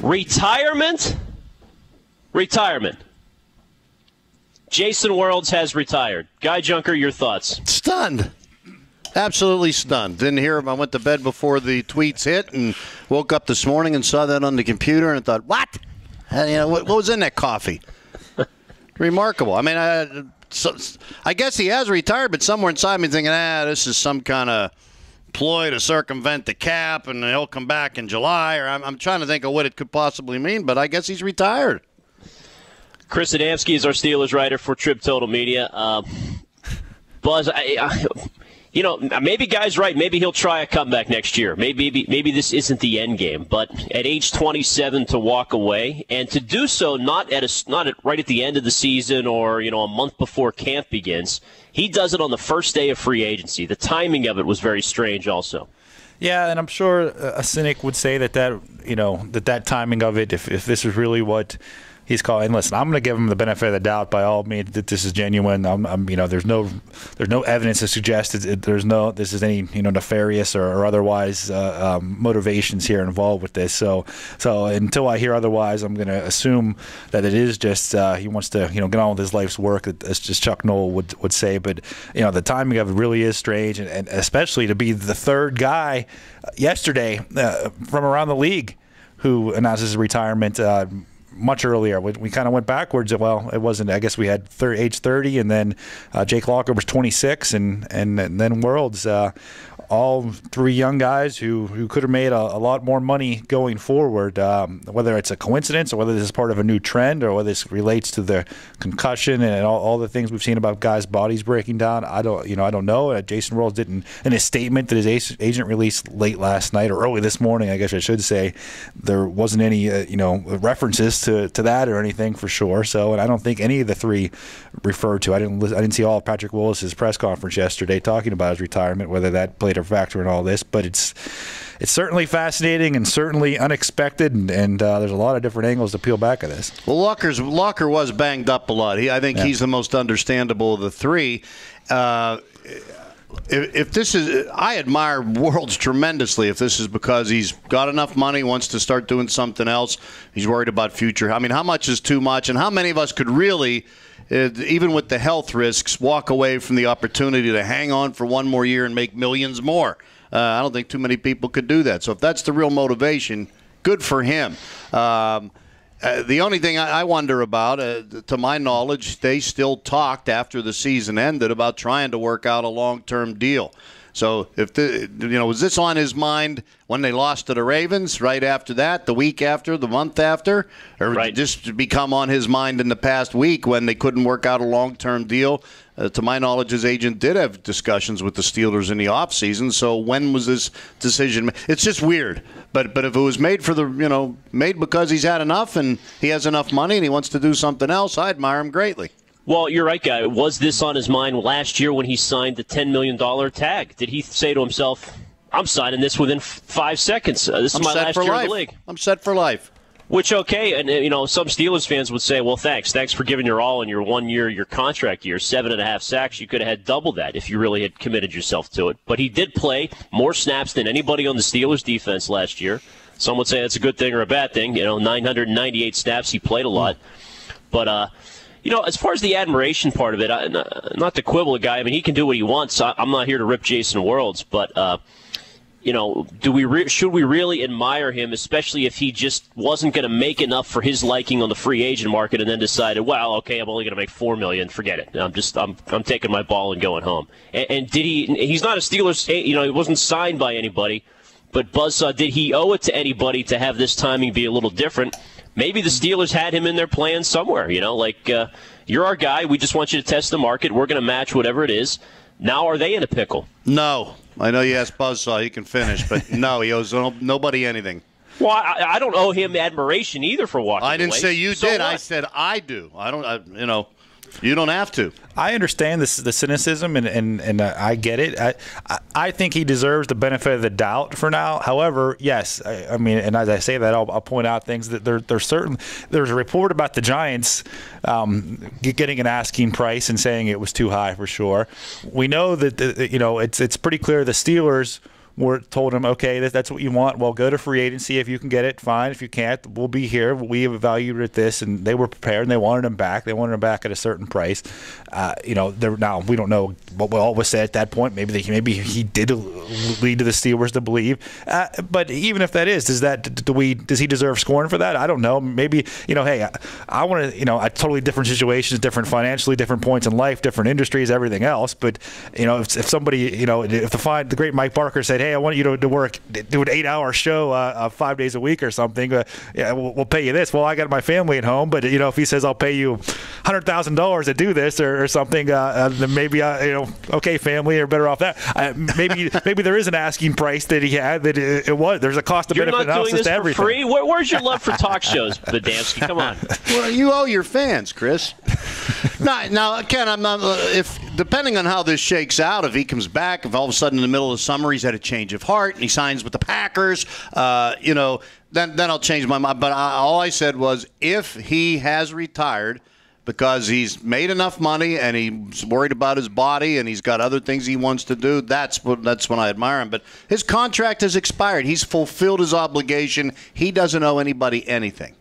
Retirement? Retirement. Jason Worilds has retired. Guy Junker, your thoughts? Stunned. Absolutely stunned. Didn't hear him. I went to bed before the tweets hit and woke up this morning and saw that on the computer and thought, what? And, what was in that coffee? Remarkable. I mean, I guess he has retired, but somewhere inside me thinking, this is some kind of ploy to circumvent the cap and he'll come back in July. Or I'm trying to think of what it could possibly mean, but I guess he's retired. Chris Adamski is our Steelers writer for Trib Total Media. Buzz, maybe Guy's right. Maybe he'll try a comeback next year. Maybe this isn't the end game. But at age 27, to walk away and to do so not right at the end of the season or a month before camp begins. He does it on the first day of free agency. The timing of it was very strange, also. Yeah, and I'm sure a cynic would say that timing of it, if this is really what he's calling. Listen, I'm going to give him the benefit of the doubt by all means that this is genuine. There's no evidence to suggest this is any nefarious or otherwise motivations here involved with this. So until I hear otherwise, I'm going to assume that it is just he wants to get on with his life's work, as just Chuck Noll would say. But the timing of it really is strange, and especially to be the third guy yesterday from around the league who announces his retirement. Much earlier. We kind of went backwards. Well, it wasn't. I guess we had age 30, and then Jake Locker was 26, and then Worilds. All three young guys who could have made a lot more money going forward. Whether it's a coincidence or whether this is part of a new trend or whether this relates to the concussion and all the things we've seen about guys' bodies breaking down, I don't know. Jason Worilds didn't, in his statement that his agent released late last night or early this morning, I guess I should say, there wasn't any references to that or anything for sure. So, and I don't think any of the three referred to. I didn't see all of Patrick Willis's press conference yesterday talking about his retirement, whether that played a factor in all this, but it's certainly fascinating and certainly unexpected, and there's a lot of different angles to peel back of this. Well, Locker was banged up a lot. I think he's the most understandable of the three. If this is, I admire Worilds tremendously. If this is because he's got enough money, wants to start doing something else, he's worried about future. I mean, how much is too much, and how many of us could really, even with the health risks, walk away from the opportunity to hang on for one more year and make millions more? I don't think too many people could do that. So if that's the real motivation, good for him. The only thing I wonder about, to my knowledge, they still talked after the season ended about trying to work out a long-term deal. So if was this on his mind when they lost to the Ravens, right after that, the week after, the month after, or did this become on his mind in the past week when they couldn't work out a long-term deal? To my knowledge, his agent did have discussions with the Steelers in the offseason. So when was this decision made? It's just weird. But if it was made for made because he's had enough and he has enough money and he wants to do something else, I admire him greatly. Well, you're right, Guy. Was this on his mind last year when he signed the $10 million tag? Did he say to himself, I'm signing this within 5 seconds. This is my last year in the league. I'm set for life. Which, okay, and some Steelers fans would say, well, thanks for giving your all in your 1 year, your contract year, 7.5 sacks. You could have had double that if you really had committed yourself to it. But he did play more snaps than anybody on the Steelers defense last year. Some would say that's a good thing or a bad thing. 998 snaps, he played a lot. But, as far as the admiration part of it, not to quibble a guy, I mean, he can do what he wants. I'm not here to rip Jason Worilds, but should we really admire him, especially if he just wasn't going to make enough for his liking on the free agent market and then decided, well, okay, I'm only going to make $4 million, forget it. I'm taking my ball and going home. And did he's not a Steelers, he wasn't signed by anybody, but Buzzsaw, did he owe it to anybody to have this timing be a little different? Maybe the Steelers had him in their plans somewhere, you're our guy, we just want you to test the market, we're going to match whatever it is. Now are they in a pickle? No. I know you asked Buzzsaw, he can finish, but no, he owes nobody anything. Well, I don't owe him admiration either for walking away. I didn't say you did. What? I said I do. You don't have to. I understand the cynicism, and I get it. I think he deserves the benefit of the doubt for now. However, yes, I mean, and as I say that, I'll point out things that there's a report about the Giants getting an asking price and saying it was too high for sure. We know that it's pretty clear the Steelers told him, okay, that's what you want. Well, go to free agency. If you can get it, fine. If you can't, we'll be here. We have evaluated at this, and they were prepared, and they wanted him back. They wanted him back at a certain price. Now we don't know what all was said at that point. Maybe he did lead to the Steelers to believe. But even if that is, does he deserve scorn for that? I don't know. Maybe, hey, I want to, a totally different situations, different financially, different points in life, different industries, everything else. But if somebody, if the great Mike Barker said, hey, I want you to work, do an 8-hour show 5 days a week or something, we'll pay you this. Well, I got my family at home, but if he says I'll pay you $100,000 to do this or something, then maybe okay, family, are better off that. Maybe there is an asking price that he had that it was. There's a cost of benefit analysis to everything. Free? Where's your love for talk shows, Adamski? Come on. Well, you owe your fans, Chris. Now, Ken, I'm not. If depending on how this shakes out, if he comes back, if all of a sudden in the middle of the summer he's had a change of heart and he signs with the Packers, then I'll change my mind. But all I said was, if he has retired because he's made enough money and he's worried about his body and he's got other things he wants to do, that's when I admire him. But his contract has expired. He's fulfilled his obligation. He doesn't owe anybody anything.